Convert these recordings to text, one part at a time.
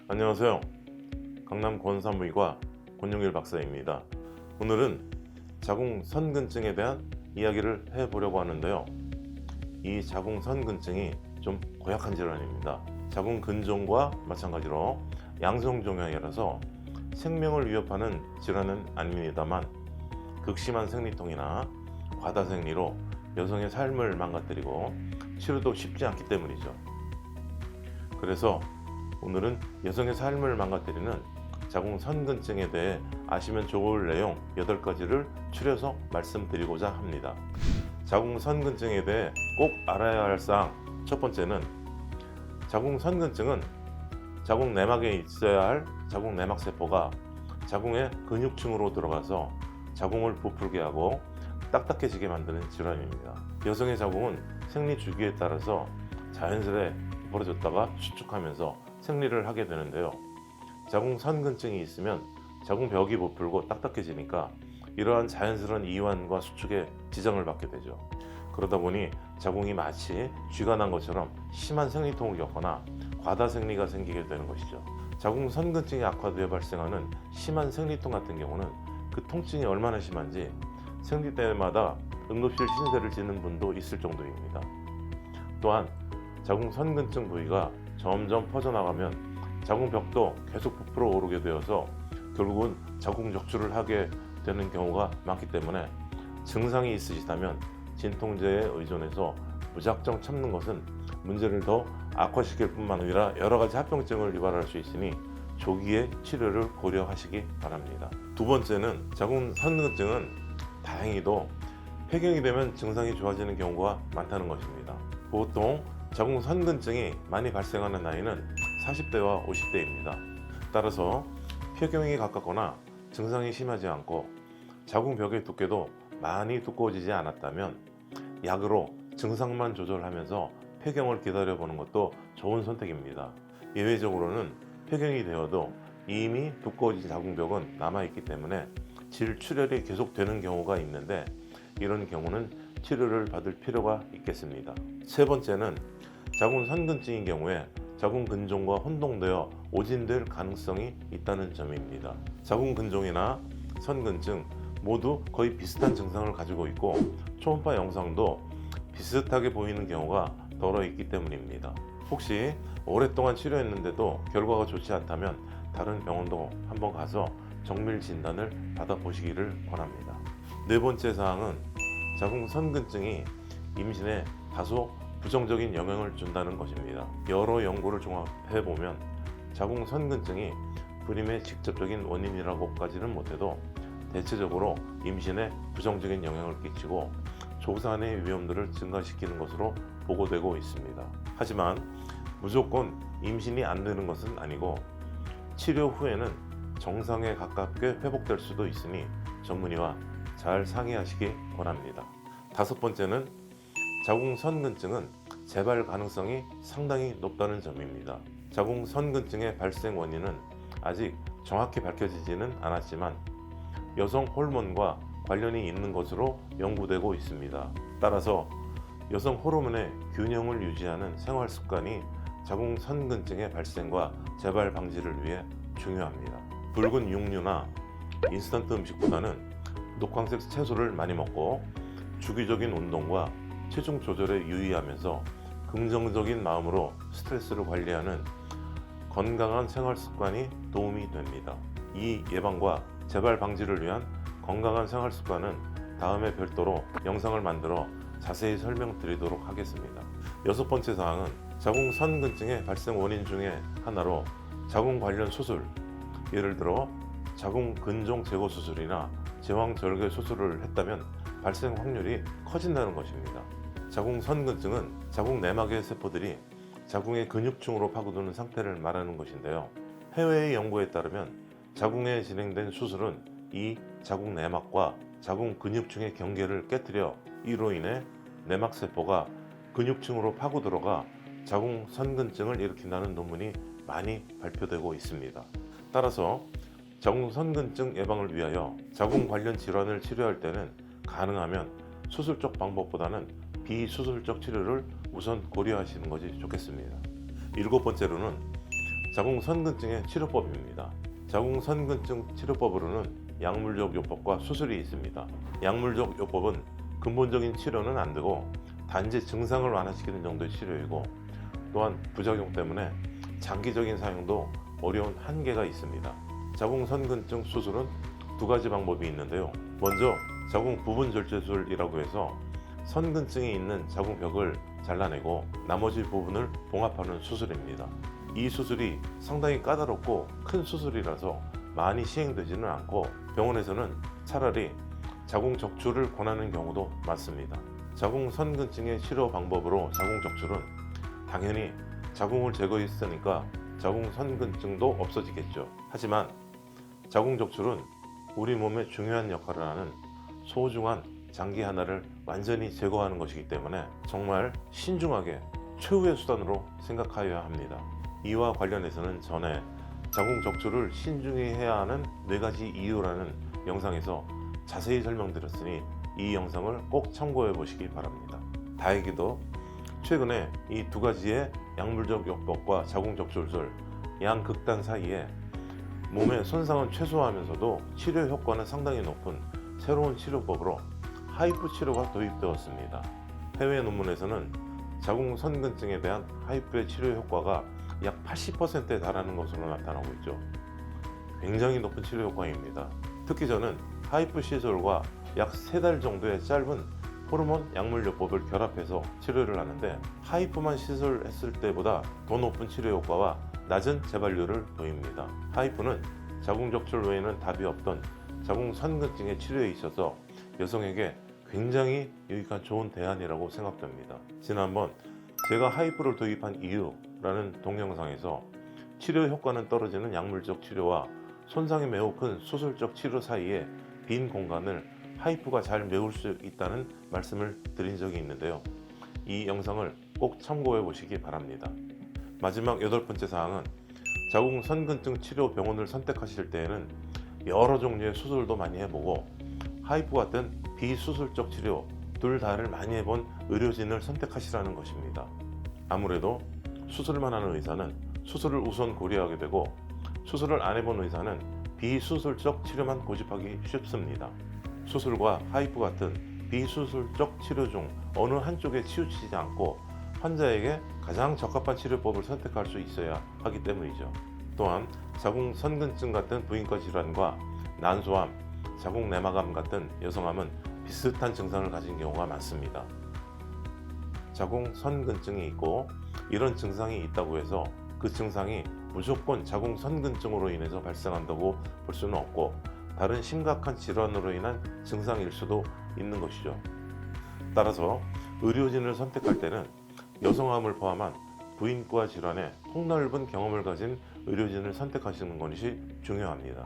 안녕하세요. 강남 권산부인과 권용일 박사입니다. 오늘은 자궁선근증에 대한 이야기를 해보려고 하는데요. 이 자궁선근증이 좀 고약한 질환입니다. 자궁근종과 마찬가지로 양성종양이라서 생명을 위협하는 질환은 아닙니다만 극심한 생리통이나 과다생리로 여성의 삶을 망가뜨리고 치료도 쉽지 않기 때문이죠. 그래서 오늘은 여성의 삶을 망가뜨리는 자궁선근증에 대해 아시면 좋을 내용 8가지를 추려서 말씀드리고자 합니다. 자궁선근증에 대해 꼭 알아야 할 사항 첫 번째는 자궁선근증은 자궁내막에 있어야 할 자궁내막세포가 자궁의 근육층으로 들어가서 자궁을 부풀게 하고 딱딱해지게 만드는 질환입니다. 여성의 자궁은 생리 주기에 따라서 자연스레 벌어졌다가 수축하면서 생리를 하게 되는데요. 자궁선근증이 있으면 자궁벽이 부풀고 딱딱해지니까 이러한 자연스러운 이완과 수축에 지장을 받게 되죠. 그러다 보니 자궁이 마치 쥐가 난 것처럼 심한 생리통을 겪거나 과다생리가 생기게 되는 것이죠. 자궁선근증이 악화되어 발생하는 심한 생리통 같은 경우는 그 통증이 얼마나 심한지 생리 때마다 응급실 신세를 지는 분도 있을 정도입니다. 또한 자궁선근증 부위가 점점 퍼져나가면 자궁벽도 계속 부풀어 오르게 되어서 결국은 자궁적출을 하게 되는 경우가 많기 때문에 증상이 있으시다면 진통제에 의존해서 무작정 참는 것은 문제를 더 악화시킬 뿐만 아니라 여러 가지 합병증을 유발할 수 있으니 조기에 치료를 고려하시기 바랍니다. 두 번째는 자궁선근증은 다행히도 폐경이 되면 증상이 좋아지는 경우가 많다는 것입니다. 보통 자궁선근증이 많이 발생하는 나이는 40대와 50대입니다. 따라서 폐경이 가깝거나 증상이 심하지 않고 자궁벽의 두께도 많이 두꺼워지지 않았다면 약으로 증상만 조절하면서 폐경을 기다려보는 것도 좋은 선택입니다. 예외적으로는 폐경이 되어도 이미 두꺼워진 자궁벽은 남아있기 때문에 질출혈이 계속되는 경우가 있는데 이런 경우는 치료를 받을 필요가 있겠습니다. 세 번째는 자궁선근증인 경우에 자궁근종과 혼동되어 오진될 가능성이 있다는 점입니다. 자궁근종이나 선근증 모두 거의 비슷한 증상을 가지고 있고 초음파 영상도 비슷하게 보이는 경우가 덜어 있기 때문입니다. 혹시 오랫동안 치료했는데도 결과가 좋지 않다면 다른 병원도 한번 가서 정밀 진단을 받아보시기를 권합니다. 네 번째 사항은 자궁선근증이 임신에 다소 부정적인 영향을 준다는 것입니다. 여러 연구를 종합해 보면 자궁선근증이 불임의 직접적인 원인이라고까지는 못해도 대체적으로 임신에 부정적인 영향을 끼치고 조산의 위험도를 증가시키는 것으로 보고되고 있습니다. 하지만 무조건 임신이 안 되는 것은 아니고 치료 후에는 정상에 가깝게 회복될 수도 있으니 전문의와 잘 상의하시기 바랍니다. 다섯 번째는 자궁선근증은 재발 가능성이 상당히 높다는 점입니다. 자궁선근증의 발생 원인은 아직 정확히 밝혀지지는 않았지만 여성 호르몬과 관련이 있는 것으로 연구되고 있습니다. 따라서 여성 호르몬의 균형을 유지하는 생활 습관이 자궁선근증의 발생과 재발 방지를 위해 중요합니다. 붉은 육류나 인스턴트 음식보다는 녹황색 채소를 많이 먹고 주기적인 운동과 체중 조절에 유의하면서 긍정적인 마음으로 스트레스를 관리하는 건강한 생활 습관이 도움이 됩니다. 이 예방과 재발 방지를 위한 건강한 생활 습관은 다음에 별도로 영상을 만들어 자세히 설명드리도록 하겠습니다. 여섯 번째 사항은 자궁선근증의 발생 원인 중에 하나로 자궁 관련 수술, 예를 들어 자궁근종 제거 수술이나 제왕절개 수술을 했다면 발생 확률이 커진다는 것입니다. 자궁선근증은 자궁 내막의 세포들이 자궁의 근육층으로 파고드는 상태를 말하는 것인데요. 해외의 연구에 따르면 자궁에 진행된 수술은 이 자궁 내막과 자궁 근육층의 경계를 깨뜨려 이로 인해 내막세포가 근육층으로 파고 들어가 자궁선근증을 일으킨다는 논문이 많이 발표되고 있습니다. 따라서 자궁선근증 예방을 위하여 자궁 관련 질환을 치료할 때는 가능하면 수술적 방법보다는 비수술적 치료를 우선 고려하시는 것이 좋겠습니다. 일곱 번째로는 자궁선근증의 치료법입니다. 자궁선근증 치료법으로는 약물적 요법과 수술이 있습니다. 약물적 요법은 근본적인 치료는 안 되고 단지 증상을 완화시키는 정도의 치료이고, 또한 부작용 때문에 장기적인 사용도 어려운 한계가 있습니다. 자궁선근증 수술은 두 가지 방법이 있는데요. 먼저 자궁 부분 절제술이라고 해서 선근증이 있는 자궁벽을 잘라내고 나머지 부분을 봉합하는 수술입니다. 이 수술이 상당히 까다롭고 큰 수술이라서 많이 시행되지는 않고 병원에서는 차라리 자궁 적출을 권하는 경우도 많습니다. 자궁 선근증의 치료 방법으로 자궁 적출은 당연히 자궁을 제거했으니까 자궁 선근증도 없어지겠죠. 하지만 자궁 적출은 우리 몸에 중요한 역할을 하는 소중한 장기 하나를 완전히 제거하는 것이기 때문에 정말 신중하게 최후의 수단으로 생각하여야 합니다. 이와 관련해서는 전에 자궁 적출을 신중히 해야 하는 4가지 이유라는 영상에서 자세히 설명드렸으니 이 영상을 꼭 참고해 보시기 바랍니다. 다행히도 최근에 이 두 가지의 약물적 요법과 자궁 적출술 양극단 사이에 몸의 손상은 최소화하면서도 치료 효과는 상당히 높은 새로운 치료법으로 하이프 치료가 도입되었습니다. 해외 논문에서는 자궁 선근증에 대한 하이프의 치료 효과가 약 80%에 달하는 것으로 나타나고 있죠. 굉장히 높은 치료 효과입니다. 특히 저는 하이프 시술과 약 3달 정도의 짧은 호르몬 약물요법을 결합해서 치료를 하는데, 하이프만 시술했을 때보다 더 높은 치료 효과와 낮은 재발률을 보입니다. 하이프는 자궁 적출 외에는 답이 없던 자궁 선근증의 치료에 있어서 여성에게 굉장히 유익한 좋은 대안이라고 생각됩니다. 지난번 제가 하이프를 도입한 이유라는 동영상에서 치료 효과는 떨어지는 약물적 치료와 손상이 매우 큰 수술적 치료 사이에 빈 공간을 하이프가 잘 메울 수 있다는 말씀을 드린 적이 있는데요. 이 영상을 꼭 참고해 보시기 바랍니다. 마지막 8번째 사항은 자궁 선근증 치료 병원을 선택하실 때에는 여러 종류의 수술도 많이 해보고 하이프 같은 비수술적 치료 둘 다를 많이 해본 의료진을 선택하시라는 것입니다. 아무래도 수술만 하는 의사는 수술을 우선 고려하게 되고, 수술을 안 해본 의사는 비수술적 치료만 고집하기 쉽습니다. 수술과 하이프 같은 비수술적 치료 중 어느 한쪽에 치우치지 않고 환자에게 가장 적합한 치료법을 선택할 수 있어야 하기 때문이죠. 또한 자궁 선근증 같은 부인과 질환과 난소암, 자궁 내막암 같은 여성암은 비슷한 증상을 가진 경우가 많습니다. 자궁 선근증이 있고 이런 증상이 있다고 해서 그 증상이 무조건 자궁 선근증으로 인해서 발생한다고 볼 수는 없고, 다른 심각한 질환으로 인한 증상일 수도 있는 것이죠. 따라서 의료진을 선택할 때는 여성암을 포함한 부인과 질환에 폭넓은 경험을 가진 의료진을 선택하시는 것이 중요합니다.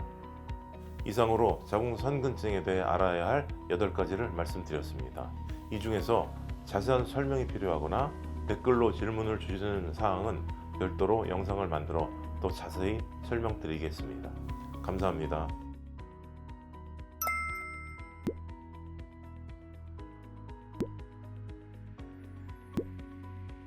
이상으로 자궁 선근증에 대해 알아야 할 8가지를 말씀드렸습니다. 이 중에서 자세한 설명이 필요하거나 댓글로 질문을 주시는 사항은 별도로 영상을 만들어 더 자세히 설명드리겠습니다. 감사합니다.